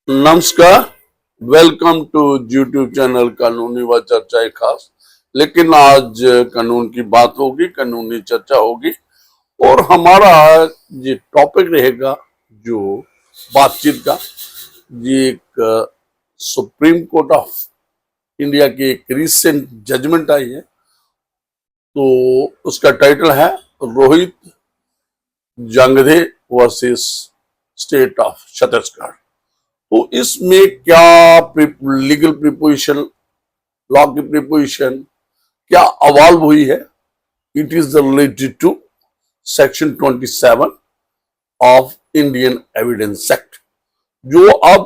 नमस्कार। Welcome to YouTube channel कानूनी व चर्चाएं खास। लेकिन आज कानून की बात होगी, कानूनी चर्चा होगी और हमारा ये टॉपिक रहेगा जो बातचीत का। ये एक सुप्रीम कोर्ट ऑफ इंडिया की एक रिसेंट जजमेंट आई है, तो उसका टाइटल है Rohit Jangde versus state of Chhattisgarh. तो इसमें क्या लीगल प्रिपोजिशन, लॉ की प्रिपोजिशन क्या अवॉल्व हुई है, it is related to section 27 of Indian evidence act, जो अब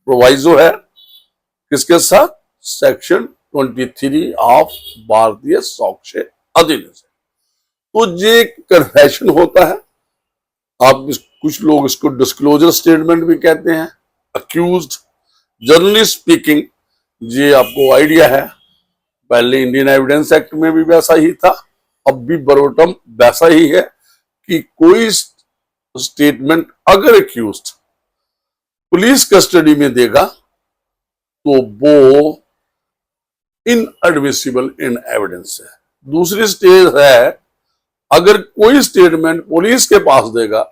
प्रोवाइजो है किसके साथ, सेक्शन 23 ऑफ भारतीय साक्ष्य अधिनियम से। तो ये कन्फेशन होता है, कुछ लोग इसको डिस्क्लोजर स्टेटमेंट भी कहते हैं। अक्यूज्ड, जनरली स्पीकिंग, ये आपको आइडिया है, पहले इंडियन एविडेंस एक्ट में भी वैसा ही था, अब भी बरोटम वैसा ही है कि कोई स्टेटमेंट अगर अक्यूज्ड पुलिस कस्टडी में देगा तो वो इनएडमिसिबल इन एविडेंस है। दूसरी स्टेज है, अगर कोई स्टेटमेंट पुलिस के पास देगा,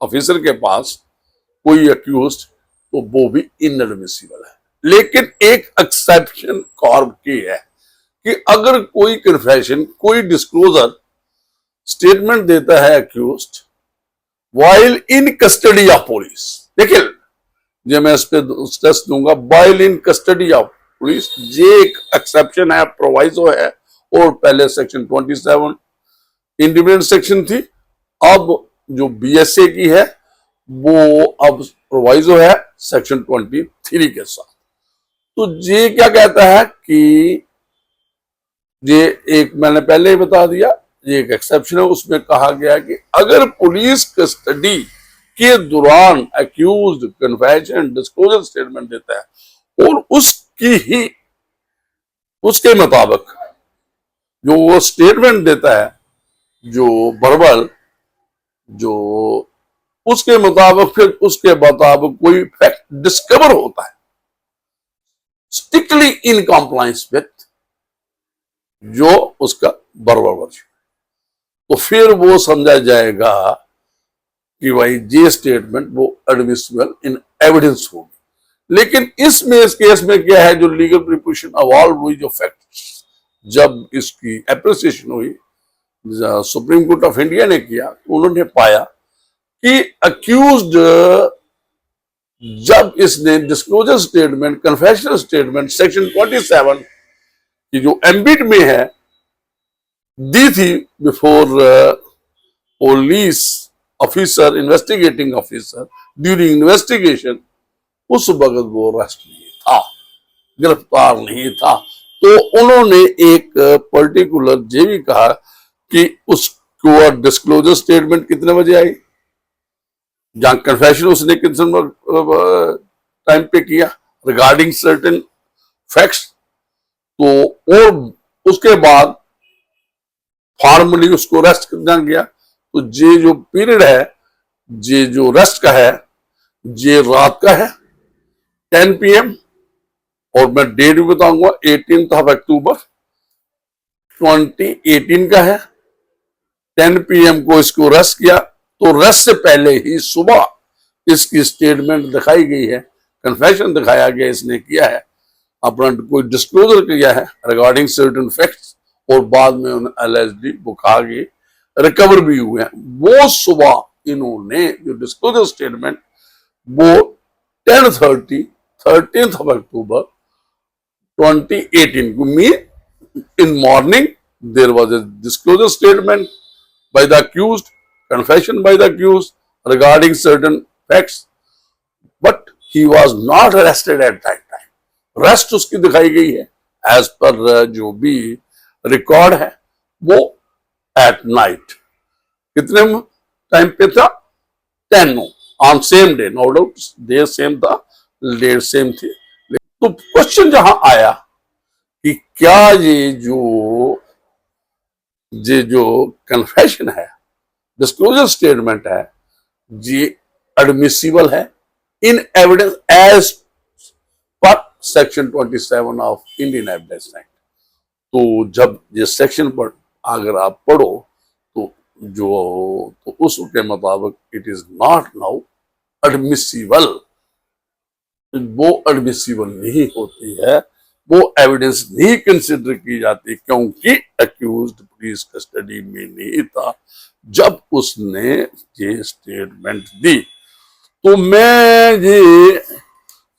ऑफिसर के पास, कोई अक्यूज्ड, तो वो भी इनएडमिसिबल है। लेकिन एक एक्सेप्शन कॉर्प की है कि अगर कोई कन्फेशन, कोई डिस्क्लोजर स्टेटमेंट देता है accused while in custody of police, देखिए जो मैं इस पे स्ट्रेस दूंगा, while in custody of police, ये एक एक्सेप्शन है, प्रोवाइजो है। और पहले सेक्शन 27 इंडिपेंडेंट सेक्शन थी, अब जो बीएसए की है वो अब प्रोवाइजो है सेक्शन 23 के साथ। तो ये क्या कहता है कि ये एक, मैंने पहले ही बता दिया, ये एक एक्सेप्शन है। उसमें कहा गया कि अगर पुलिस कस्टडी के दौरान अक्यूज्ड कन्फेशन, डिस्क्लोजर स्टेटमेंट देता है और उसके मुताबिक जो वो स्टेटमेंट देता है, जो वर्बल, जो उसके मुताबिक फिर उसके मुताबिक कोई फैक्ट डिस्कवर होता है स्ट्रिक्टली इन कंप्लायंस विथ जो उसका वर्बल वर्जन, तो फिर वो समझा जाएगा कि भाई ये स्टेटमेंट वो एडमिसिबल इन एविडेंस होगी। लेकिन इस केस में क्या है, जो लीगल प्रिपोजिशन अवॉल्व हुई, जो फैक्ट जब इसकी एप्रिसिएशन हुई, सुप्रीम कोर्ट ऑफ इंडिया ने किया, तो उन्होंने पाया कि अक्यूज्ड जब इसने disclosure statement, confessional statement section 27 की जो एम्बिट में है दी थी before police officer, investigating officer, during investigation, उस वक्त वो अरेस्ट नहीं था, गिरफ्तार नहीं था। तो उन्होंने एक पर्टिकुलर ये भी कहा कि उसको डिस्क्लोजर स्टेटमेंट कितने बजे आई, जहां कन्फेशन उसने कितने टाइम पे किया रिगार्डिंग सर्टेन फैक्ट्स, तो और उसके बाद फॉर्मली उसको अरेस्ट करना गया। तो ये जो पीरियड है, ये जो अरेस्ट का है, ये रात का है 10 PM, और मैं डेट भी बताऊंगा 18 अक्टूबर 2018 का है। 10 PM को इसको अरेस्ट किया, तो अरेस्ट से पहले ही सुबह इसकी स्टेटमेंट दिखाई गई है, कन्फेशन दिखाया गया, इसने किया है, अपना कोई डिस्क्लोजर किया है रिगार्डिंग सर्टेन फैक्ट्स, और बाद में उन्हें एलएसडी बुखा के रिकवर भी हुए हैं। वो सुबह इन्होंने जो डिस्क्लोजर स्टेटमेंट वो 10:30 13th October 2018 को, mean in morning there was a disclosure statement by the accused, confession by the accused regarding certain facts, but he was not arrested at that time. Arrest उसकी दिखाई गई है as per जो भी record है वो at night, कितने time पे था, 10 on same day, no doubt day same था, डेट सेम थी। तो क्वेश्चन जहां आया कि क्या ये जो कन्फेशन है, डिस्क्लोजर स्टेटमेंट है, ये एडमिसिबल है in evidence as per section 27 of Indian Evidence Act। तो जब ये सेक्शन पर अगर आप पढ़ो तो तो उसके मुताबिक it is not now admissible, वो एडमिसिबल नहीं होती है, वो एविडेंस नहीं कंसिडर की जाती, क्योंकि अक्यूज्ड पुलिस कस्टडी में नहीं था जब उसने ये स्टेटमेंट दी। तो मैं ये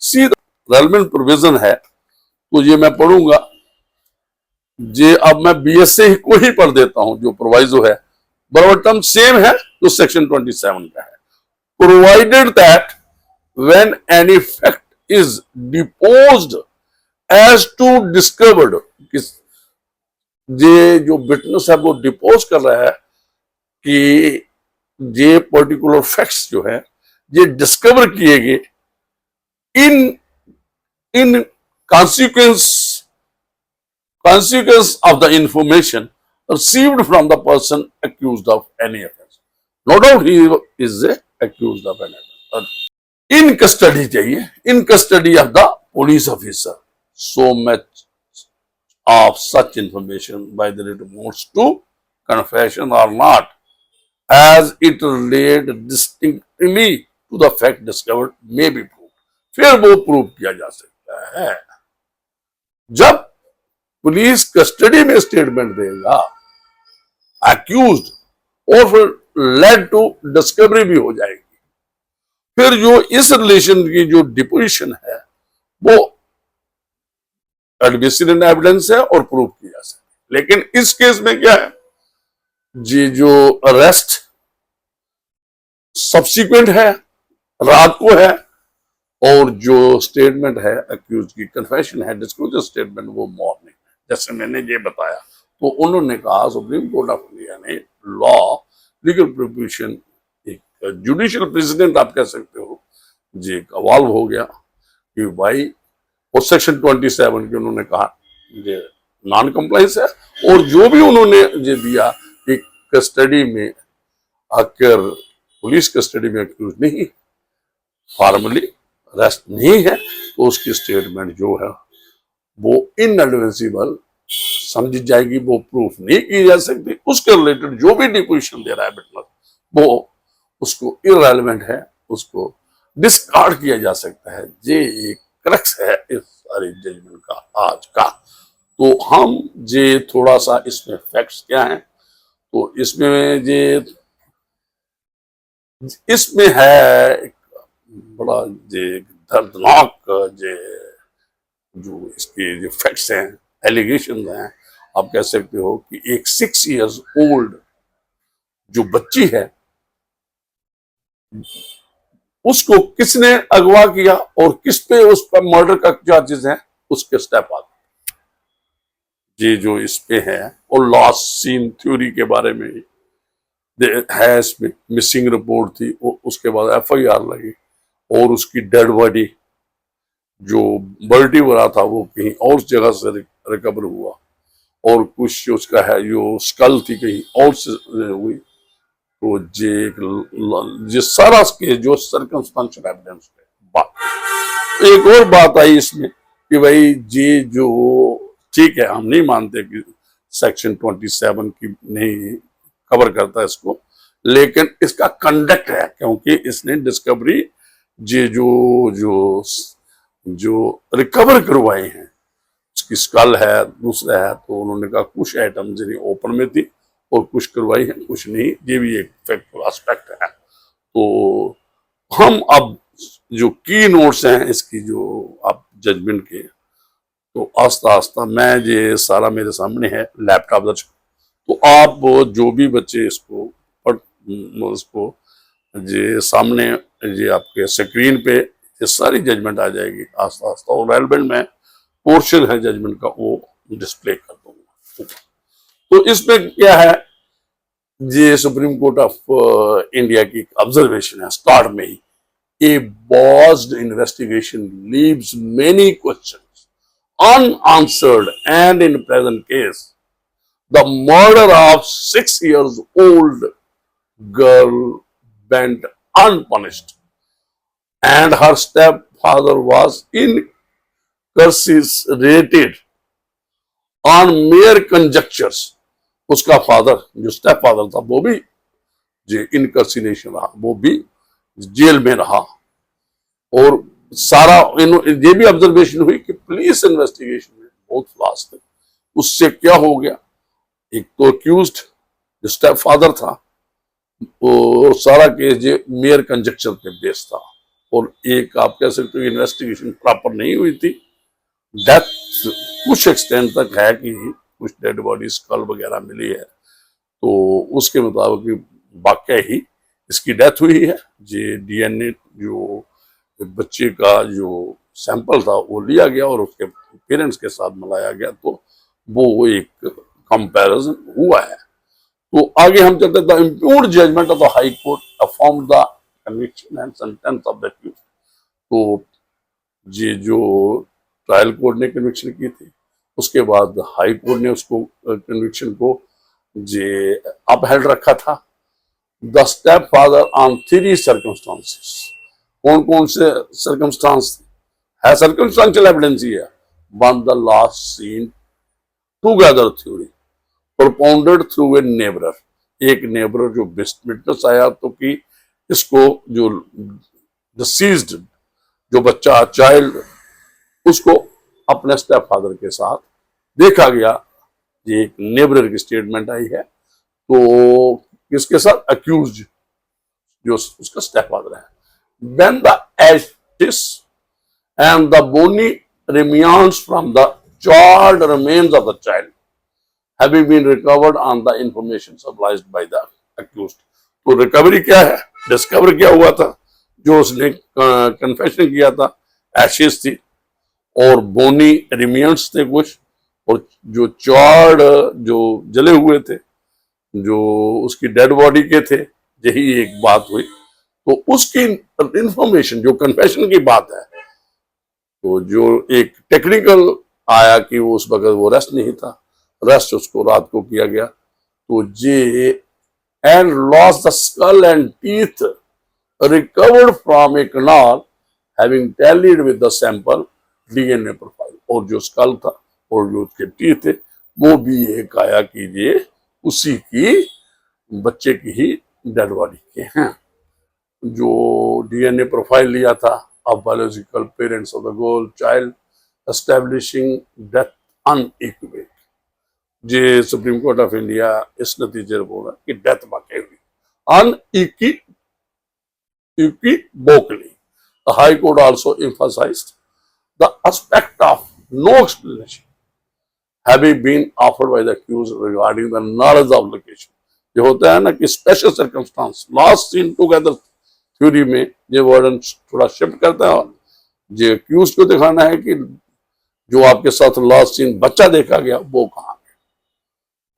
सीधा रेलेवेंट प्रोविजन है तो ये मैं पढ़ूंगा। ये अब मैं बीएसए को ही पढ़ देता हूं, जो प्रोवाइजो है बराबर टर्म सेम है जो सेक्शन 27 का है। Provided that when any fact is deposed as to discovered, ये जो विटनेस है वो डिपोज कर रहा है कि ये पर्टिकुलर फैक्ट्स जो है ये डिस्कवर किए गए in in consequence of the information received from the person accused of any offense। No doubt he is accused of any offense। In custody चाहिए, in custody of the police officer so much of such information whether it amounts to confession or not as it relate distinctly to the fact discovered may be proved। फिर वो prove किया जा सकता है जब police custody में statement देगा accused और फिर लेड टू डिस्कवरी भी हो जाएगी, फिर जो इस रिलेशन की जो डिपोजिशन है वो एडमिसिबल एविडेंस है और प्रूव की जा सकती है। लेकिन इस केस में क्या है, जी जो अरेस्ट सब्सिक्वेंट है, रात को है, और जो स्टेटमेंट है अक्यूज की कन्फेशन है, डिस्क्लोजर स्टेटमेंट, वो मॉर्निंग है। जैसे मैंने ये बताया तो उन्होंने कहा, सुप्रीम कोर्ट ऑफ इंडिया ने लॉ लीगल प्रोविजन एक जुडिशियल प्रेसिडेंट आप कह सकते हो जी अवॉल्व हो गया कि भाई, और सेक्शन 27 के उन्होंने कहा ये नॉन कंप्लाइंस है, और जो भी उन्होंने ये दिया कि कस्टडी में आकर पुलिस कस्टडी में अक्यूज नहीं, फॉर्मली अरेस्ट नहीं है, तो उसकी स्टेटमेंट जो है वो इनएडमिसिबल समझी जाएगी, वो प्रूफ नहीं की जा सकती। उसके रिलेटेड जो भी डिपोजिशन दे रहा है विटनेस वो उसको इररेलेवेंट है, उसको डिस्कार्ड किया जा सकता है। ये एक क्रक्स है इस सारी जजमेंट का आज का। तो हम ये थोड़ा सा इसमें फैक्ट्स क्या हैं, तो इसमें है एक बड़ा ये दर्दनाक जो इसके जो फैक्ट्स हैं, एलिगेशन हैं, आप कह सकते हो कि एक 6 years ओल्ड जो बच्ची है उसको किसने अगवा किया और किस पे उस पर मर्डर का चार्जेस हैं, उसके स्टेप आगे ये जो इस पे है। और लॉस्ट सीन थ्योरी के बारे में है, इसमें मिसिंग रिपोर्ट थी, उसके बाद FIR लगी, और उसकी डेड बॉडी जो वर्टिब्रा था वो कहीं और जगह से रिकवर हुआ, और कुछ उसका है जो स्कल थी कहीं और से हुई। तो ये सारा के जो सर्कमस्टेंशियल एविडेंस है। एक और बात आई इसमें कि भाई ये जो ठीक है, हम नहीं मानते कि सेक्शन 27 की नहीं कवर करता है इसको, लेकिन इसका कंडक्ट है, क्योंकि इसने डिस्कवरी ये जो रिकवर करवाए हैं, उसकी स्कल है, दूसरा है, तो उन्होंने कहा कुछ आइटम जिन्हें ओपन में थी और कुछ करवाई है, कुछ नहीं। ये भी एक फैक्टफुल एस्पेक्ट है। तो हम अब जो की नोट्स हैं इसकी जो आप जजमेंट के, तो आस्ता आस्ता मैं ये सारा मेरे सामने है लैपटॉप दर्ज, तो आप जो भी बच्चे इसको ये सामने ये आपके स्क्रीन पे ये सारी जजमेंट आ जाएगी आस्ता आस्ता, और रेलेवेंट में पोर्शन है जजमेंट का वो डिस्प्ले कर दूंगा। तो इसमें क्या है, ये सुप्रीम कोर्ट ऑफ इंडिया की ऑब्जर्वेशन है स्टार्ट में ही, a botched investigation leaves many questions unanswered and in present case the murder of 6 years old girl went unpunished and her stepfather was incarcerated on mere conjectures. उसका father जो step father था वो भी इनकर्सिनेशन रहा, वो भी जेल में रहा। और सारा ये भी ऑब्जर्वेशन हुई कि पुलिस इन्वेस्टिगेशन में बहुत फ्लास थे। उससे क्या हो गया, एक तो अक्यूज्ड जो स्टेप फादर था वो सारा केस जो मेयर कंजक्चर पे बेस्ड था, और एक आप कह सकते हो इन्वेस्टिगेशन प्रॉपर नहीं हुई थी। डेथ कुछ एक्सटेंड तक है कि कुछ डेड बॉडी स्कल वगैरह मिली है, तो उसके मुताबिक वाकई ही इसकी डेथ हुई है। ये डीएनए जो बच्चे का जो सैंपल था वो लिया गया और उसके पेरेंट्स के साथ मिलाया गया, तो वो एक कंपैरिजन हुआ है। तो आगे हम चलते थे। Impugned judgment of the high court affirmed the conviction and sentence of the accused. तो ये जो ट्रायल कोर्ट ने कन्विक्शन की थी, उसके बाद हाई कोर्ट ने उसको कन्विक्शन को जे अपहेल्ड रखा था। The step father on 3 circumstances. कौन कौन से सर्कमस्टांस है? सर्कमस्टांशियल एविडेंस ही है। One the last seen together theory propounded through a neighbor। एक नेबर जो विटनेस आया तो कि इसको जो डिसीज्ड जो बच्चा चाइल्ड उसको अपने स्टेप फादर के साथ देखा गया। ये एक नेबर की स्टेटमेंट आई है। तो किसके साथ? अक्यूज्ड जो उसका स्टेप फादर है। When the ashes and the bony remains from the charred remains of the child having been recovered on the information supplied by the accused। तो रिकवरी क्या है, डिस्कवर क्या हुआ था? जो उसने कन्फेशन किया था, एशेस थी और बोनी रिमेन्स थे कुछ, और जो चार्ड जो जले हुए थे जो उसकी डेड बॉडी के थे, यही एक बात हुई। तो उसकी इंफॉर्मेशन जो कन्फेशन की बात है, तो जो एक टेक्निकल आया कि वो उस वक्त वो रेस्ट नहीं था, रेस्ट उसको रात को किया गया। तो ये and loss the skull and teeth recovered from a canal having tallied with the sample DNA profile. और जो स्कल था और जो उसके टीथ थे वो भी एक आया कि ये उसी की बच्चे की ही डेड बॉडी के हैं। जो डीएनए प्रोफाइल लिया था of biological parents of the girl child establishing death unequivocal. जे सुप्रीम कोर्ट ऑफ इंडिया इस नतीजे में बोला कि डेथ वाकई हुई unequivocally. The high court also emphasised the aspect of no explanation having been offered by the accused regarding the knowledge of location। ये होता है ना कि special circumstance last seen together theory में ये वर्डन थोड़ा शिफ्ट करता है, जो एक्यूज को दिखाना है कि जो आपके साथ लास्ट सीन बच्चा देखा गया वो कहाँ गया।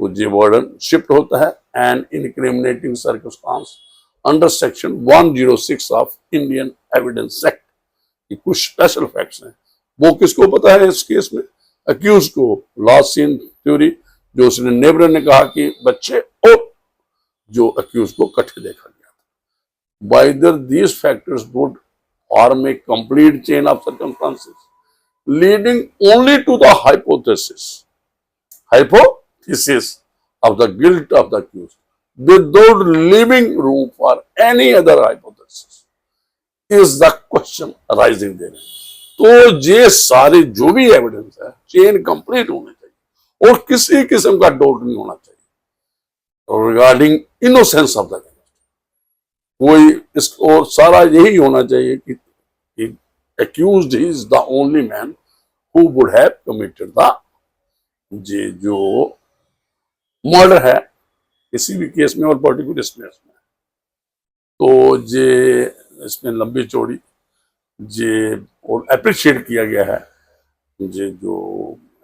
तो ये वर्डन शिफ्ट होता है। And incriminating circumstance under section 106 of Indian evidence act. कुछ स्पेशल फैक्ट्स हैं, वो किसको पता है इस केस में? अक्यूज को। लास्ट सीन थ्योरी जो उसने नेबर ने कहा कि बच्चे और जो अक्यूज को इकट्ठे देखा गया था। Whether these factors would form a complete chain of circumstances leading only to the hypothesis of the guilt of the accused without leaving room for any other hypothesis is the question arising there. तो ये सारे जो भी evidence है chain complete होने चाहिए और किसी किस्म का डाउट नहीं होना चाहिए रिगार्डिंग इनोसेंस ऑफ द कोई इस, और सारा यही होना चाहिए कि accused is the only man who would have committed the ये जो मर्डर है किसी भी केस में और पर्टिकुलर इसमें। तो ये इसमें लंबी चौड़ी ये और अप्रिशिएट किया गया है ये जो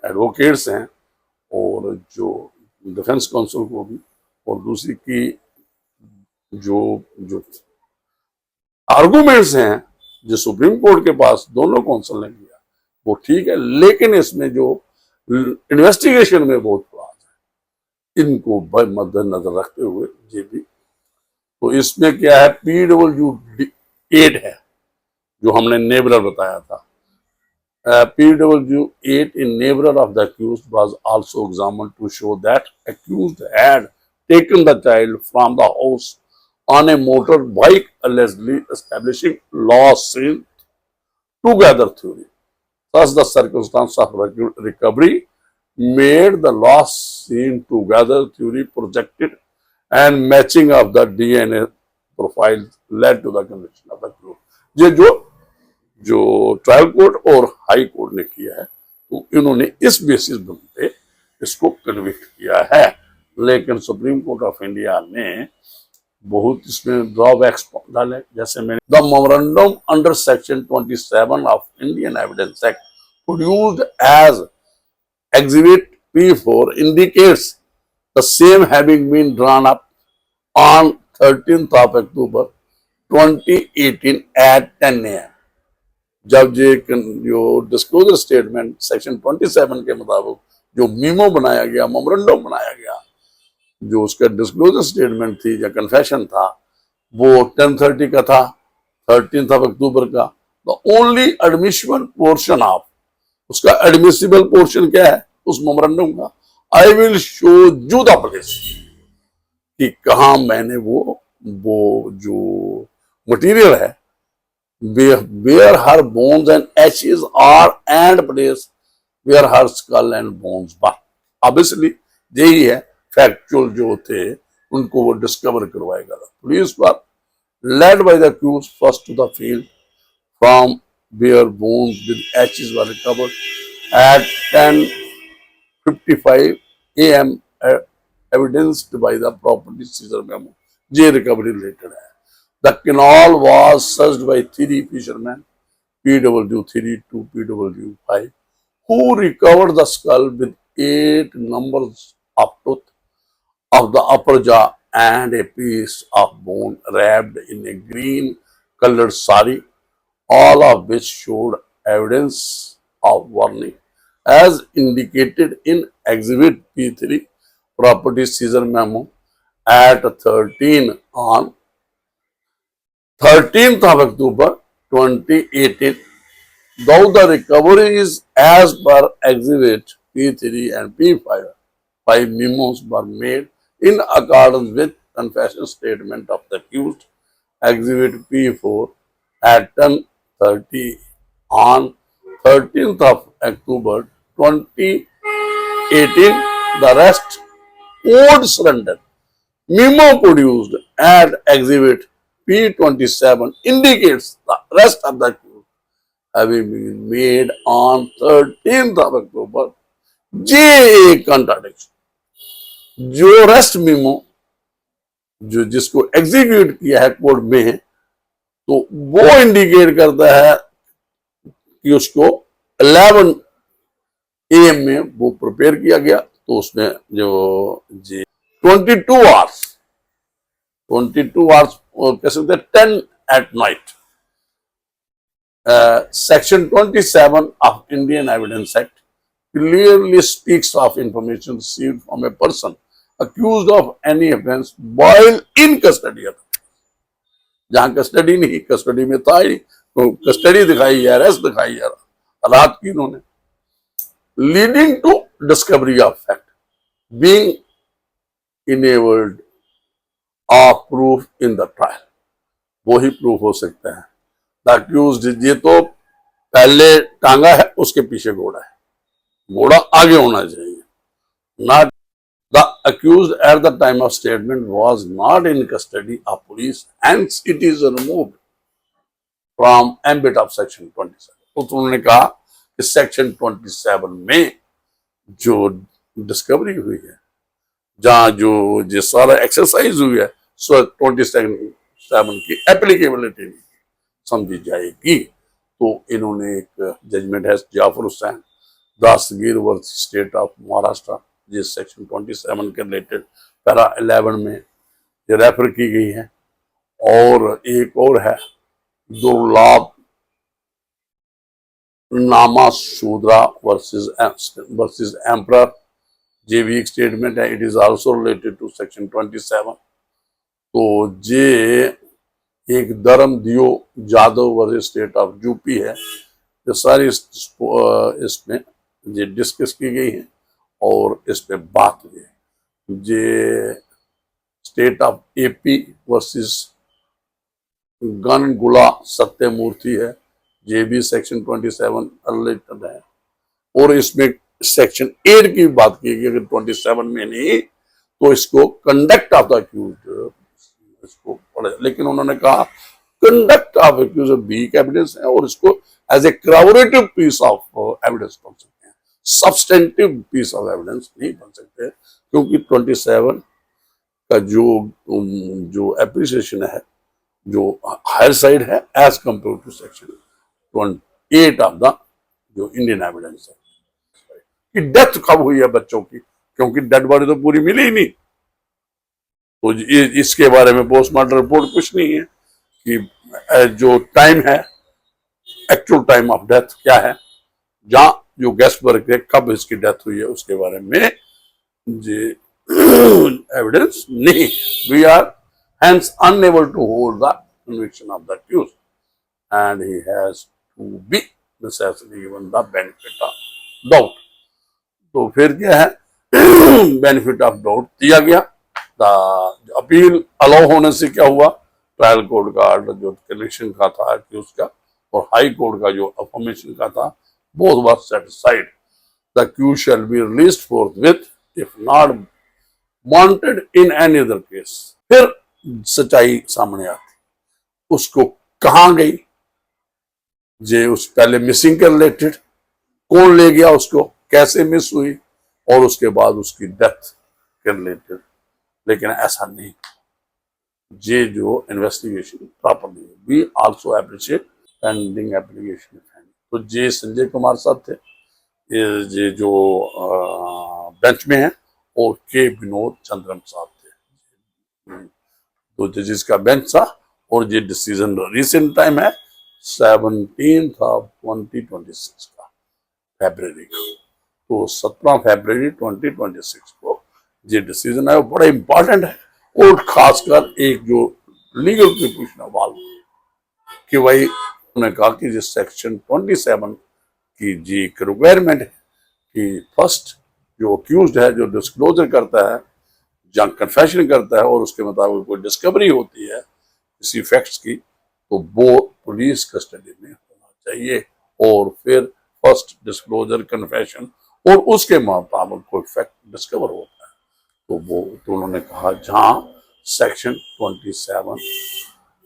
एडवोकेट्स हैं और जो डिफेंस काउंसिल को भी, और दूसरी की जो जो आर्गुमेंट्स हैं जो सुप्रीम कोर्ट के पास दोनों काउंसिल ने किया वो ठीक है, लेकिन इसमें जो इन्वेस्टिगेशन में बहुत फ्लॉज है इनको मद्देनजर रखते हुए ये भी। तो इसमें क्या है, PW8 है जो हमने नेबरर बताया था। PW8 in neighbor of the accused was also examined to show that accused had taken the child from the house on a motorbike, allegedly establishing loss in together theory. Thus, the circumstance of recovery made the loss seen together theory projected and matching of the DNA profile led to the conviction of the accused. ये जो trial court और high court ने किया है, तो इन्होंने इस basis पे इसको कन्विक्ट किया है। लेकिन सुप्रीम कोर्ट ऑफ इंडिया ने बहुत इसमें ड्रॉबैक्स डाले, जैसे मैंने the memorandum under section 27 of Indian evidence act produced as exhibit P4 indicates the same having been drawn up on 13th of October 2018 at 10 AM. जब जो डिस्क्लोजर स्टेटमेंट सेक्शन 27 के मुताबिक जो मीमो बनाया गया, मेमोरेंडम बनाया गया, जो उसका डिस्क्लोजर स्टेटमेंट थी या कन्फेशन था, वो 10:30 का था, 13th of October का। The only admission portion of उसका एडमिसिबल पोर्शन क्या है उस मेमोरेंडम का, I will show you the place, कि कहा मैंने वो जो मटेरियल है, where her bones and ashes are and place where her skull and bones were. Obviously यही है फैक्चुअल जो थे उनको वो डिस्कवर करवाएगा। पुलिस पर led by the accused first to the field from where bones with ashes were recovered at 10:55 AM, evidenced by the property seizure memo. ये recovery related है। The canal was searched by 3 fishermen, PW3 to PW5, who recovered the skull with 8 numbers of tooth of the upper jaw and a piece of bone wrapped in a green colored sari, all of which showed evidence of warning, as indicated in Exhibit P3, property seizure memo at 13 on 13th of October 2018, though the recovery is as per Exhibit P3 and P5, 5 memos were made in accordance with confession statement of the accused, Exhibit P4 at 10:30 on 13th of October 2018. The rest would surrender. Memo produced at Exhibit P27 indicates the rest of the accused having been made on 13th of October. ये contradiction, जो rest memo जो जिसको execute किया है court में, तो वो indicate करता है कि उसको 11 AM में वो प्रिपेयर किया गया, तो उसमें जो 22 आवर्स कह सकते 10 at night. Section 27 of Indian Evidence Act clearly speaks of information received from a person accused of any offense while in custody. जहां कस्टडी नहीं, कस्टडी में था ही, कस्टडी दिखाई है, अरेस्ट दिखाई है, रात की इन्होंने, leading to discovery of fact, being enabled of proof in the trial. वो ही प्रूफ हो सकता है। The accused, ये तो पहले टांगा है, उसके पीछे घोड़ा है, घोड़ा आगे होना चाहिए। Not the accused at the time of statement was not in custody of police, hence it is removed from ambit of section 27. तो उन्होंने कहा कि सेक्शन 27 में जो डिस्कवरी हुई है, जहां जो सारा एक्सरसाइज हुई है, सो 27 की एप्लीकेबिलिटी समझी जाएगी। तो इन्होंने एक जजमेंट है जाफर हुसैन दासगीर वर्थ स्टेट ऑफ महाराष्ट्र, जिस सेक्शन 27 के रिलेटेड पैरा 11 में ये रेफर की गई है। और एक और है दुर्लभ नामा शूद्रा वर्सेस एम्परर, ये भी एक स्टेटमेंट है, it is also related to section 27। तो ये एक Dharam Deo Jadav versus state of UP है, जो सारी इसमें ये डिस्कस की गई है और इस पे बात हुई है। ये state of AP versus Gangula Satyamurthy है, ये भी सेक्शन 27 रिलेटेड है। और इसमें सेक्शन 8 की बात की गई, अगर 27 में नहीं तो इसको कंडक्ट ऑफ द अक्यूज्ड इसको पढ़े, लेकिन उन्होंने कहा conduct of accused weak evidence है और इसको as a corroborative piece of evidence पढ़ सकते हैं, सब्सटेंटिव पीस ऑफ एविडेंस नहीं पढ़ सकते, क्योंकि 27 का जो एप्रिसिएशन है, जो हायर साइड है as compare to section 28 of the जो इंडियन एविडेंस है। कि डेथ कब हुई है बच्चों की, क्योंकि डेड बॉडी तो पूरी मिली ही नहीं, तो इसके बारे में पोस्टमार्टम रिपोर्ट कुछ नहीं है कि जो टाइम है, एक्चुअल टाइम ऑफ डेथ क्या है, जहां जो गेस्ट वर्क है कब इसकी डेथ हुई है उसके बारे में एविडेंस नहीं। We are hence unable to hold the conviction of the accused and he has to be necessarily given the benefit of doubt। तो फिर क्या है, बेनिफिट ऑफ डाउट दिया गया। अपील अलाउ होने से क्या हुआ, ट्रायल कोर्ट का ऑर्डर जो कन्विक्शन का था accused का और हाई कोर्ट का जो अफर्मेशन का था, both were satisfied। The accused shall be released forthwith if not wanted in any other case। फिर सच्चाई सामने आती, उसको कहां गई, जे उस पहले मिसिंग के रिलेटेड कौन ले गया उसको, कैसे मिस हुई, और उसके बाद उसकी डेथ के रिलेटेड, लेकिन ऐसा नहीं, ये जो इन्वेस्टिगेशन प्रॉपर नहीं है। We also appreciate pending application. तो जे संजय कुमार साहब थे, ये जो बेंच में है, और के विनोद चंद्रम साहब थे, तो जजेस का बेंच था। और ये डिसीजन रिसेंट टाइम है 17 ऑफ 2026 का फरवरी का, तो 17 फरवरी 2026 को ये डिसीजन है, वो बड़ा इंपॉर्टेंट है। और खासकर एक जो लीगल प्रिपरेशन वाल कि भाई उन्होंने कहा कि जिस सेक्शन 27 की जी एक रिक्वायरमेंट है कि फर्स्ट जो अक्यूज्ड है जो डिस्क्लोजर करता है, जहाँ कन्फेशन करता है और उसके मुताबिक कोई डिस्कवरी होती है किसी फैक्ट्स की, तो वो पुलिस कस्टडी में होना चाहिए। और फिर फर्स्ट डिस्क्लोजर कन्फेशन और उसके मुताबिक कोई फैक्ट डिस्कवर होता है, तो वो तो उन्होंने कहा जहाँ सेक्शन 27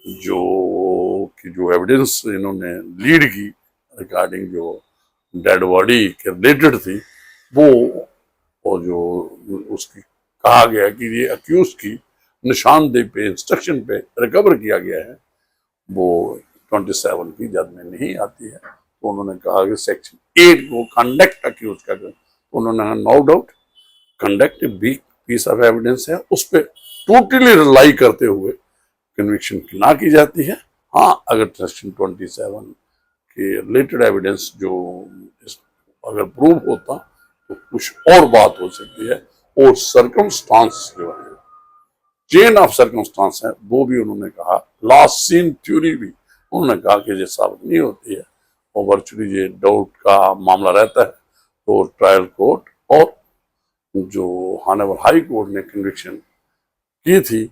जो एविडेंस इन्होंने लीड की रिगार्डिंग जो डेड बॉडी के रिलेटेड थी, वो और जो उसकी कहा गया कि ये अक्यूज की निशानदेही पे इंस्ट्रक्शन पे रिकवर किया गया है, वो 27 की जद में नहीं आती है। तो उन्होंने कहा कि सेक्शन 8 को कंडक्ट अक्यूज का, तो उन्होंने no doubt conduct weak piece of evidence है, उस पर टोटली रिलाई करते हुए कन्विक्शन ना की जाती है। हाँ, अगर सेक्शन 27 के रिलेटेड एविडेंस जो अगर प्रूव होता तो कुछ और बात हो सकती है, और सर्कमस्टांस जो है, चेन ऑफ सर्कमस्टांस है, वो भी उन्होंने कहा। लास्ट सीन थ्योरी भी उन्होंने कहा कि ये साबित नहीं होती है, और वर्चुअली ये डाउट का मामला रहता है, तो ट्रायल कोर्ट और जो हानेबल हाई कोर्ट ने कन्विक्शन की थी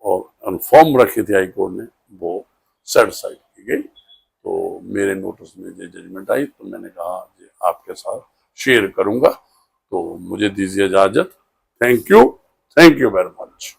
और कन्फर्म रखी थी हाई कोर्ट ने, वो सेटिस्फाइड की गई। तो मेरे नोटिस में जो जजमेंट आई, तो मैंने कहा कि आपके साथ शेयर करूंगा, तो मुझे दीजिए इजाजत। Thank you very much.